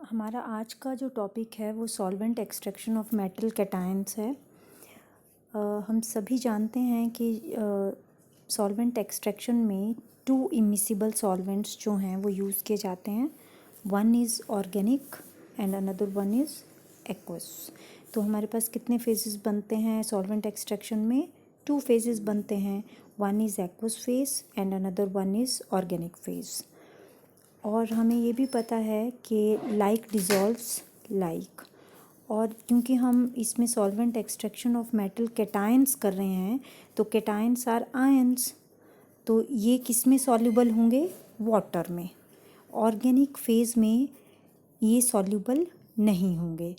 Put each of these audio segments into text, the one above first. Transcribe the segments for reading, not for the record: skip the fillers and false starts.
हमारा आज का जो टॉपिक है वो solvent extraction of metal cations है। हम सभी जानते हैं कि सॉल्वेंट एक्सट्रैक्शन में टू इमिसिबल सॉल्वेंट्स जो हैं वो यूज़ किए जाते हैं। One is organic and another one is aqueous. तो हमारे पास कितने फेजेस बनते हैं सॉल्वेंट एक्सट्रैक्शन में? टू फेजेस बनते हैं। One is aqueous phase and another one is organic phase. और हमें ये भी पता है कि लाइक डिज़ोल्व्स लाइक, और क्योंकि हम इसमें solvent extraction of metal cations कर रहे हैं तो कैटायंस आर आयंस, तो ये किस में सॉल्युबल होंगे? वाटर में। ऑर्गेनिक फेज़ में ये सॉल्युबल नहीं होंगे।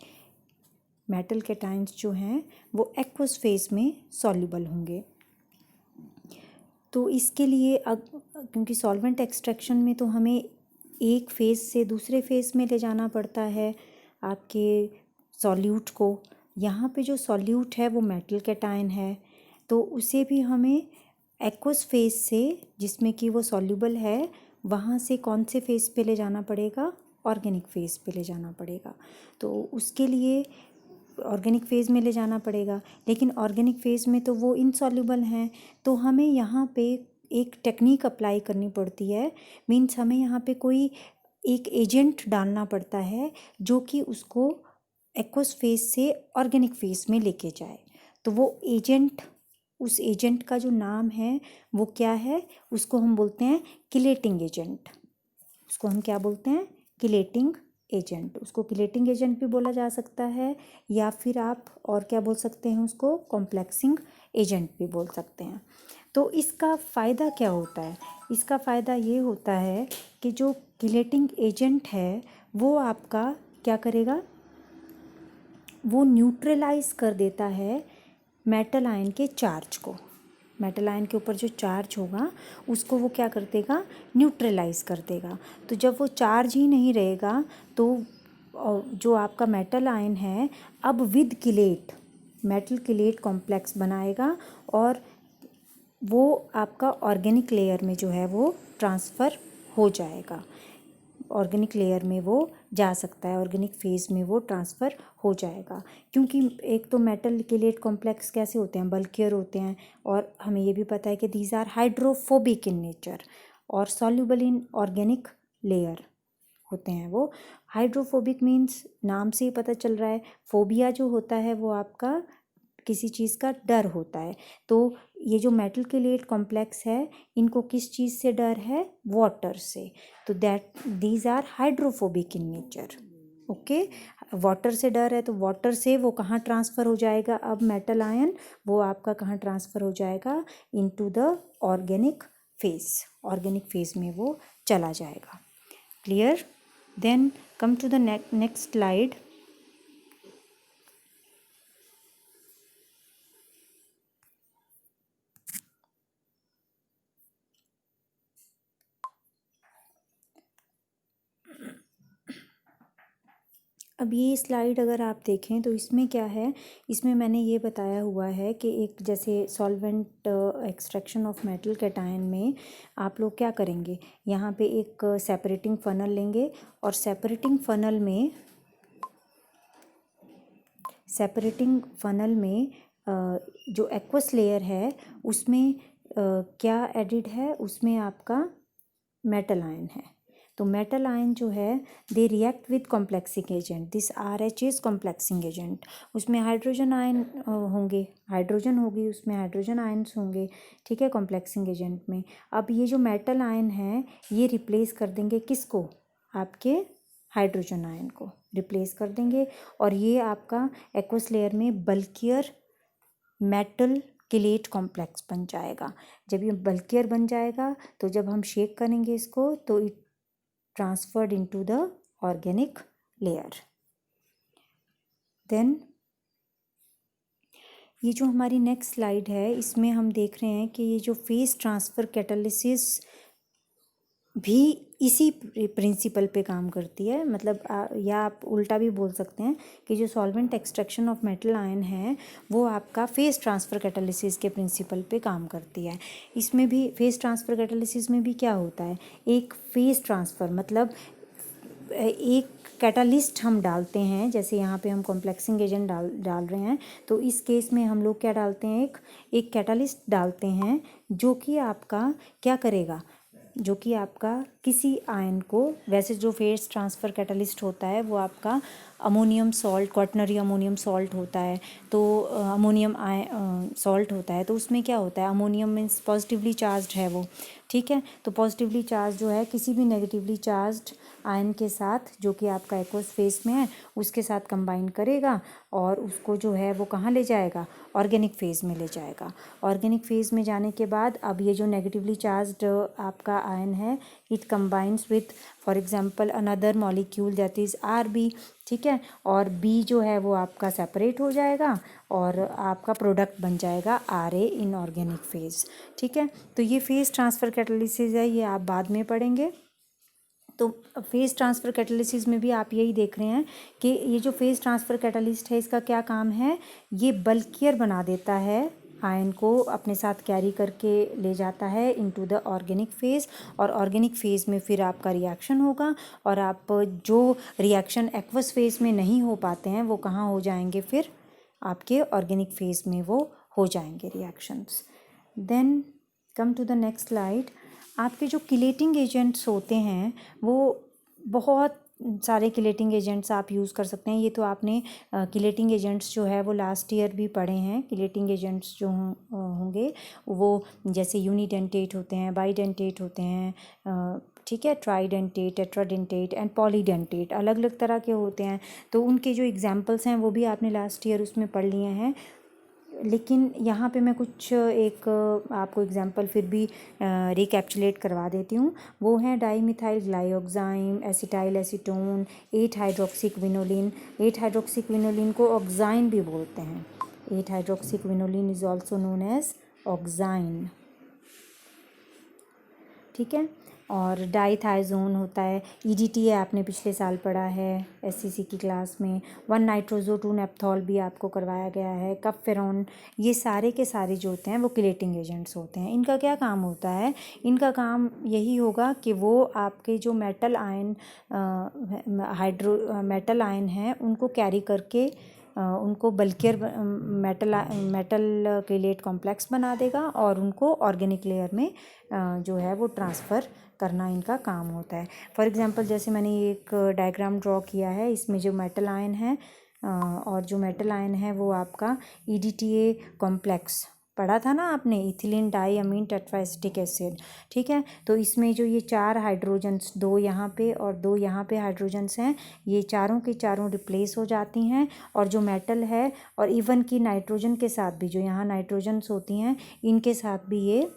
मेटल कैटायंस जो हैं वो एक्वस फेज़ में सॉल्युबल होंगे। तो इसके लिए क्योंकि सॉल्वेंट एक्सट्रैक्शन में तो हमें एक फेज़ से दूसरे फेज़ में ले जाना पड़ता है आपके सॉल्यूट को। यहाँ पे जो सॉल्यूट है वो मेटल कैटायन है, तो उसे भी हमें एक्वस फेज़ से, जिसमें कि वो सॉल्युबल है, वहाँ से कौन से फेज़ पे ले जाना पड़ेगा? ऑर्गेनिक फेज़ पे ले जाना पड़ेगा। तो उसके लिए ऑर्गेनिक फेज़ में ले जाना पड़ेगा, लेकिन ऑर्गेनिक फेज़ में तो वो इनसॉल्युबल हैं। तो हमें यहाँ पे एक टेक्निक अप्लाई करनी पड़ती है। मीन्स हमें यहाँ पे कोई एक एजेंट डालना पड़ता है जो कि उसको एक्वस फेज़ से ऑर्गेनिक फेज़ में लेके जाए। तो वो एजेंट, उस एजेंट का जो नाम है वो क्या है? उसको हम बोलते हैं किलेटिंग एजेंट। उसको हम क्या बोलते हैं? Chelating agent. उसको किलेटिंग एजेंट भी बोला जा सकता है, या फिर आप और क्या बोल सकते हैं? उसको कॉम्प्लेक्सिंग एजेंट भी बोल सकते हैं। तो इसका फ़ायदा क्या होता है? इसका फ़ायदा ये होता है कि जो किलेटिंग एजेंट है वो आपका क्या करेगा? वो न्यूट्रलाइज कर देता है मेटल आयन के चार्ज को। मेटल आयन के ऊपर जो चार्ज होगा उसको वो क्या कर देगा? न्यूट्रलाइज कर देगा। तो जब वो चार्ज ही नहीं रहेगा तो जो आपका मेटल आयन है अब with chelate, metal chelate complex बनाएगा और वो आपका ऑर्गेनिक लेयर में जो है वो ट्रांसफ़र हो जाएगा। ऑर्गेनिक लेयर में वो जा सकता है, ऑर्गेनिक फेज़ में वो ट्रांसफ़र हो जाएगा। क्योंकि एक तो मेटल किलेट कॉम्प्लेक्स कैसे होते हैं? बल्कियर होते हैं, और हमें ये भी पता है कि these are hydrophobic in nature और सॉल्युबल इन ऑर्गेनिक लेयर होते हैं। वो हाइड्रोफोबिक मीन्स नाम से ही पता चल रहा है। फोबिया जो होता है वो आपका किसी चीज़ का डर होता है। तो ये जो मेटल किलेट कॉम्प्लेक्स है इनको किस चीज़ से डर है? वाटर से। तो that these are hydrophobic in nature. Okay, water से डर है तो वाटर से वो कहाँ ट्रांसफ़र हो जाएगा? अब मेटल आयन वो आपका कहाँ ट्रांसफ़र हो जाएगा? Into the organic phase. Organic phase में वो चला जाएगा। Clear? Then come to the next slide. अब ये स्लाइड अगर आप देखें तो इसमें क्या है? इसमें मैंने ये बताया हुआ है कि एक जैसे solvent extraction of metal cation में आप लोग क्या करेंगे? यहाँ पे एक सेपरेटिंग फनल लेंगे और सेपरेटिंग फनल में जो एक्वस लेयर है उसमें क्या एडिड है? उसमें आपका मेटल आयन है। तो मेटल आयन जो है they react with complexing agent, this RH is complexing agent. उसमें हाइड्रोजन आयन होंगे, हाइड्रोजन होगी, उसमें हाइड्रोजन आयन्स होंगे, ठीक है, कॉम्प्लेक्सिंग एजेंट में। अब ये जो मेटल आयन है ये रिप्लेस कर देंगे किसको? आपके हाइड्रोजन आयन को रिप्लेस कर देंगे, और ये आपका एक्वस लेयर में बल्कियर मेटल किलेट कॉम्प्लेक्स बन जाएगा। जब ये बल्कियर बन जाएगा तो जब हम शेक करेंगे इसको तो it transferred into the organic layer. Then ये जो हमारी नेक्स्ट स्लाइड है इसमें हम देख रहे हैं कि ये जो फेज ट्रांसफ़र कैटालिसिस भी इसी प्रिंसिपल पे काम करती है। मतलब या आप उल्टा भी बोल सकते हैं कि जो solvent extraction of metal ion है वो आपका फेज ट्रांसफ़र कैटालिसिस के प्रिंसिपल पे काम करती है। इसमें भी फेज ट्रांसफ़र कैटालिसिस में भी क्या होता है? एक फेज ट्रांसफ़र मतलब एक कैटालिस्ट हम डालते हैं, जैसे यहाँ पे हम कॉम्प्लेक्सिंग एजेंट डाल रहे हैं, तो इस केस में हम लोग क्या डालते हैं, एक कैटालिस्ट डालते हैं जो कि आपका क्या करेगा, जो कि आपका किसी आयन को, वैसे जो फेस ट्रांसफ़र कैटालिस्ट होता है वो आपका ammonium salt, quaternary ammonium salt होता है, तो अमोनियम सॉल्ट होता है, तो उसमें क्या होता है, अमोनियम मीन्स पॉजिटिवली चार्ज्ड है वो, ठीक है। तो पॉजिटिवली चार्ज जो है किसी भी नेगेटिवली चार्ज्ड आयन के साथ जो कि आपका एक्वस फेस में है उसके साथ कंबाइन करेगा और उसको जो है वो कहाँ ले जाएगा, ऑर्गेनिक फेज़ में ले जाएगा। ऑर्गेनिक फेज़ में जाने के बाद अब ये जो नेगेटिवली चार्ज्ड आपका आयन है, it combines with for example another molecule that is Rb, ठीक है, और B जो है वो आपका सेपरेट हो जाएगा और आपका प्रोडक्ट बन जाएगा Ra इन ऑर्गेनिक फेज़, ठीक है। तो ये फेज़ ट्रांसफ़र कैटालिसिस है, ये आप बाद में पढ़ेंगे। तो फेज़ ट्रांसफ़र कैटालिसिस में भी आप यही देख रहे हैं कि ये जो फेज़ ट्रांसफ़र कैटालिस्ट है इसका क्या काम है, ये बल्कियर बना देता है, आयन को अपने साथ कैरी करके ले जाता है इनटू द ऑर्गेनिक फेज़, और ऑर्गेनिक फेज़ में फिर आपका रिएक्शन होगा और आप जो रिएक्शन एक्वस फेज़ में नहीं हो पाते हैं वो कहाँ हो जाएंगे, फिर आपके ऑर्गेनिक फेज़ में वो हो जाएंगे reactions. Then come to the next slide. आपके जो किलेटिंग एजेंट्स होते हैं वो बहुत सारे किलेटिंग एजेंट्स आप यूज़ कर सकते हैं। ये तो आपने किलेटिंग एजेंट्स जो है वो लास्ट ईयर भी पढ़े हैं। किलेटिंग एजेंट्स जो होंगे वो जैसे यूनिडेंटेट होते हैं, बाईडेंटेट होते हैं, ठीक है, ट्राइडेंटेट, टेट्राडेंटेट एंड पॉलीडेंटेट, अलग अलग तरह के होते हैं। तो उनके जो एग्जांपल्स हैं वो भी आपने लास्ट ईयर उसमें पढ़ लिए हैं, लेकिन यहाँ पे मैं कुछ एक आपको एग्जांपल फिर भी रिकैप्चुलेट करवा देती हूँ। वो है डाईमिथाइल ग्लाइऑक्साइम, एसिटाइल एसीटोन, 8 हाइड्रोक्सिक्विनोलिन। 8 हाइड्रोक्सिक्विनोलिन को ऑक्साइन भी बोलते हैं। 8 हाइड्रोक्सिक्विनोलिन इज ऑल्सो नोन एज ऑक्साइन, ठीक है। और डाईथाइजोन होता है, ईडीटी आपने पिछले साल पढ़ा है एससीसी की क्लास में। 1 नाइट्रोजो 2 नेप्थॉल भी आपको करवाया गया है। कपफेरॉन, ये सारे के सारे जो होते हैं वो किलेटिंग एजेंट्स होते हैं। इनका क्या काम होता है, इनका काम यही होगा कि वो आपके जो मेटल आयन मेटल आयन हैं उनको कैरी करके उनको बल्कियर मेटल केलेट कॉम्प्लेक्स बना देगा और उनको ऑर्गेनिक लेयर में जो है वो ट्रांसफ़र करना इनका काम होता है। फॉर एग्जांपल जैसे मैंने एक डायग्राम ड्रॉ किया है, इसमें जो मेटल आयन है और जो मेटल आयन है वो आपका EDTA कॉम्प्लेक्स पढ़ा था ना आपने, इथिलीन डाई अमीन टेट्राएसिटिक एसिड, ठीक है। तो इसमें जो ये 4 हाइड्रोजन्स, 2 यहाँ पे और 2 यहाँ पे हाइड्रोजन्स हैं, ये चारों की चारों रिप्लेस हो जाती हैं और जो मेटल है और इवन की नाइट्रोजन के साथ भी, जो यहाँ नाइट्रोजन्स होती हैं इनके साथ भी ये,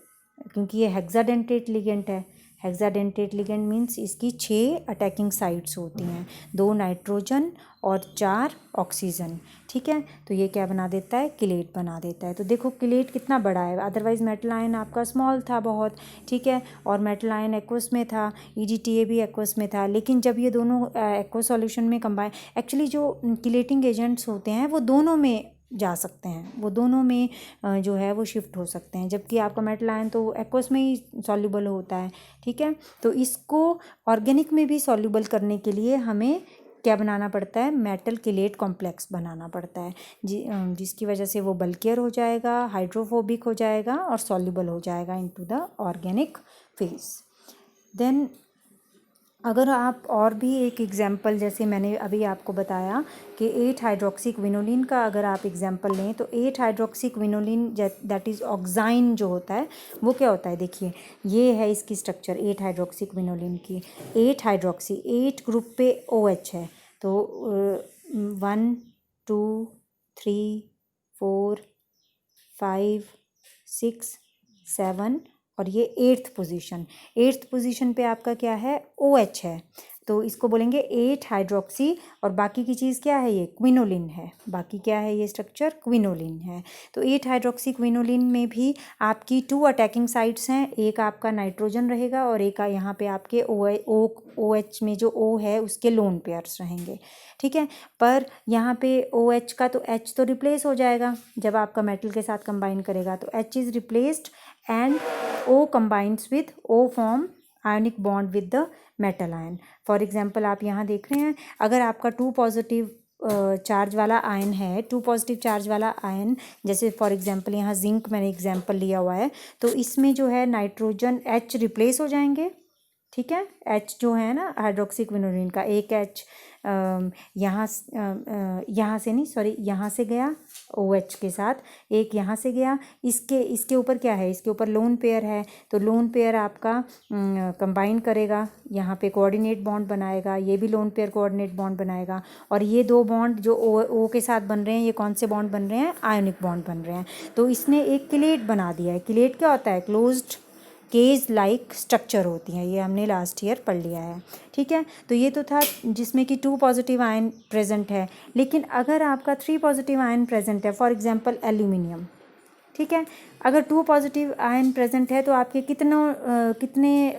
क्योंकि ये हेक्साडेंटेट लिगेंड है, हेक्साडेंटेट लिगेंड मीन्स इसकी 6 अटैकिंग साइट्स होती हैं, 2 नाइट्रोजन और 4 ऑक्सीजन, ठीक है। तो ये क्या बना देता है, किलेट बना देता है। तो देखो किलेट कितना बड़ा है, अदरवाइज मेटल आयन आपका स्मॉल था बहुत, ठीक है, और मेटल आयन एक्वस में था, EDTA भी एक्वस में था, लेकिन जब ये दोनों एक्वस सॉल्यूशन में कंबाइन, एक्चुअली जो किलेटिंग एजेंट्स होते हैं वो दोनों में जा सकते हैं, वो दोनों में जो है वो शिफ्ट हो सकते हैं, जबकि आपका मेटल आयन तो एक्वस में ही सॉल्युबल होता है, ठीक है। तो इसको ऑर्गेनिक में भी सॉल्युबल करने के लिए हमें क्या बनाना पड़ता है, मेटल किलेट कॉम्प्लेक्स बनाना पड़ता है, जिसकी वजह से वो बल्कियर हो जाएगा, हाइड्रोफोबिक हो जाएगा और सॉल्युबल हो जाएगा into the organic phase. Then अगर आप और भी एक एग्जाम्पल, जैसे मैंने अभी आपको बताया कि 8 हाइड्रोक्सिक्विनोलिन का अगर आप एग्जाम्पल लें तो 8 हाइड्रोक्सिक्विनोलिन दैट इज़ ऑक्साइन जो होता है वो क्या होता है, देखिए ये है इसकी स्ट्रक्चर 8 हाइड्रोक्सिक्विनोलिन की। 8 हाइड्रोक्सी, 8 ग्रुप पे OH है, तो 1 2 3 4 5 6 7 और ये 8th पोजीशन, 8th पोजीशन पे आपका क्या है, OH है, तो इसको बोलेंगे 8 हाइड्रोक्सी, और बाकी की चीज़ क्या है, ये क्विनोलिन है, बाकी क्या है, ये स्ट्रक्चर क्विनोलिन है। तो 8 हाइड्रोक्सी क्विनोलिन में भी आपकी 2 अटैकिंग साइट्स हैं, एक आपका नाइट्रोजन रहेगा और एक यहाँ पे आपके OH में जो O है उसके लोन पेयर्स रहेंगे, ठीक है। पर यहाँ पे OH का तो H तो रिप्लेस हो जाएगा जब आपका मेटल के साथ कंबाइन करेगा, तो H is replaced and O combines with O form ionic bond with the metal ion. For example आप यहाँ देख रहे हैं, अगर आपका 2 पॉजिटिव चार्ज वाला आयन है, 2 पॉजिटिव चार्ज वाला आयन, जैसे फॉर एग्जांपल यहाँ जिंक मैंने एग्जांपल लिया हुआ है, तो इसमें जो है नाइट्रोजन H रिप्लेस हो जाएंगे, ठीक है। H जो है ना हाइड्रोक्सी क्विनोलिन का, एक H यहाँ से नहीं, सॉरी, यहाँ से गया OH के साथ, एक यहाँ से गया, इसके ऊपर क्या है, इसके ऊपर लोन पेयर है, तो लोन पेयर आपका कंबाइन करेगा, यहाँ पे कोऑर्डिनेट बॉन्ड बनाएगा, ये भी लोन पेयर कोऑर्डिनेट बॉन्ड बनाएगा, और ये दो बॉन्ड जो O के साथ बन रहे हैं, ये कौन से बॉन्ड बन रहे हैं, आयोनिक बॉन्ड बन रहे हैं। तो इसने एक किलेट बना दिया है। किलेट क्या होता है, क्लोज्ड केज लाइक स्ट्रक्चर होती हैं, ये हमने लास्ट ईयर पढ़ लिया है, ठीक है। तो ये तो था जिसमें कि 2 पॉजिटिव आयन प्रेजेंट है। लेकिन अगर आपका 3 पॉजिटिव आयन प्रेजेंट है, फॉर एग्जांपल एल्यूमिनियम, ठीक है, अगर 2 पॉजिटिव आयन प्रेजेंट है तो आपके कितने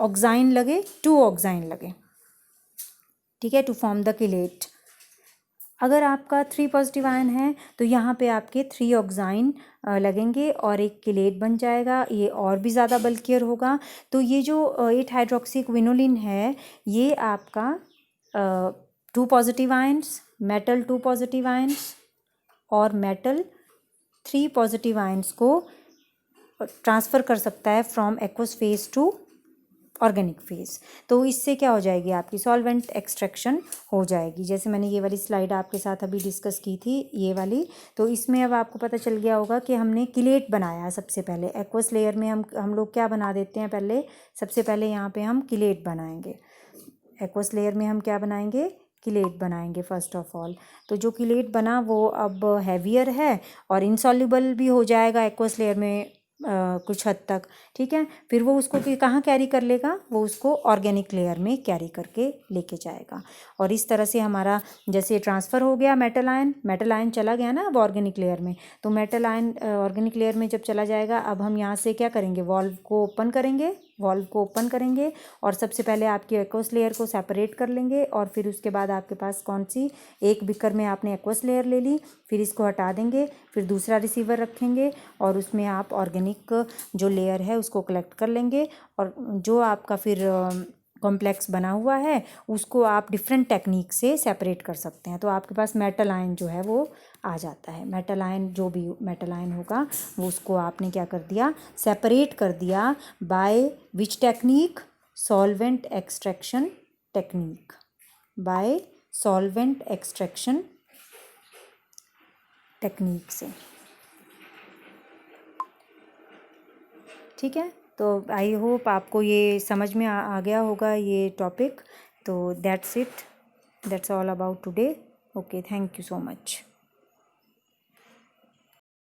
ऑक्साइन लगे, 2 ऑक्साइन लगे, ठीक है, टू फॉर्म द किलेट। अगर आपका 3 पॉजिटिव आयन है तो यहाँ पे आपके 3 ऑक्साइन लगेंगे और एक किलेट बन जाएगा, ये और भी ज़्यादा बल्कियर होगा। तो ये जो 8 हाइड्रोक्सी क्विनोलिन है, ये आपका 2 positive ions, metal 2 positive ions और मेटल 3 पॉजिटिव आयन्स को ट्रांसफ़र कर सकता है from aqueous phase two organic phase. तो इससे क्या हो जाएगी, आपकी सॉल्वेंट एक्सट्रैक्शन हो जाएगी। जैसे मैंने ये वाली स्लाइड आपके साथ अभी डिस्कस की थी, ये वाली, तो इसमें अब आपको पता चल गया होगा कि हमने किलेट बनाया है। सबसे पहले एक्वस लेयर में हम लोग क्या बना देते हैं, पहले सबसे पहले यहाँ पे हम किलेट बनाएंगे। एक्वस लेयर में हम क्या बनाएंगे, किलेट बनाएंगे फर्स्ट ऑफ ऑल। तो जो किलेट बना वो अब हैवियर है और इनसॉल्युबल भी हो जाएगा एक्वस लेयर में कुछ हद तक, ठीक है। फिर वो उसको कहाँ कैरी कर लेगा, वो उसको ऑर्गेनिक लेयर में कैरी करके लेके जाएगा। और इस तरह से हमारा जैसे ट्रांसफ़र हो गया मेटल आयन चला गया ना अब ऑर्गेनिक लेयर में। तो मेटल आयन ऑर्गेनिक लेयर में जब चला जाएगा, अब हम यहाँ से क्या करेंगे, वॉल्व को ओपन करेंगे और सबसे पहले आपकी एक्वस लेयर को सेपरेट कर लेंगे। और फिर उसके बाद आपके पास कौन सी, एक बिकर में आपने एक्वस लेयर ले ली, फिर इसको हटा देंगे, फिर दूसरा रिसीवर रखेंगे और उसमें आप ऑर्गेनिक जो लेयर है उसको कलेक्ट कर लेंगे। और जो आपका फिर कॉम्प्लेक्स बना हुआ है उसको आप डिफरेंट टेक्निक से सेपरेट कर सकते हैं। तो आपके पास मेटल आयन जो है वो आ जाता है। मेटल आयन, जो भी मेटल आयन होगा वो उसको आपने क्या कर दिया, सेपरेट कर दिया by which technique, solvent extraction technique, bye solvent extraction technique से, ठीक है। तो आई होप आपको ये समझ में आ गया होगा ये टॉपिक। तो that's it, that's all about today. Okay, thank you so much.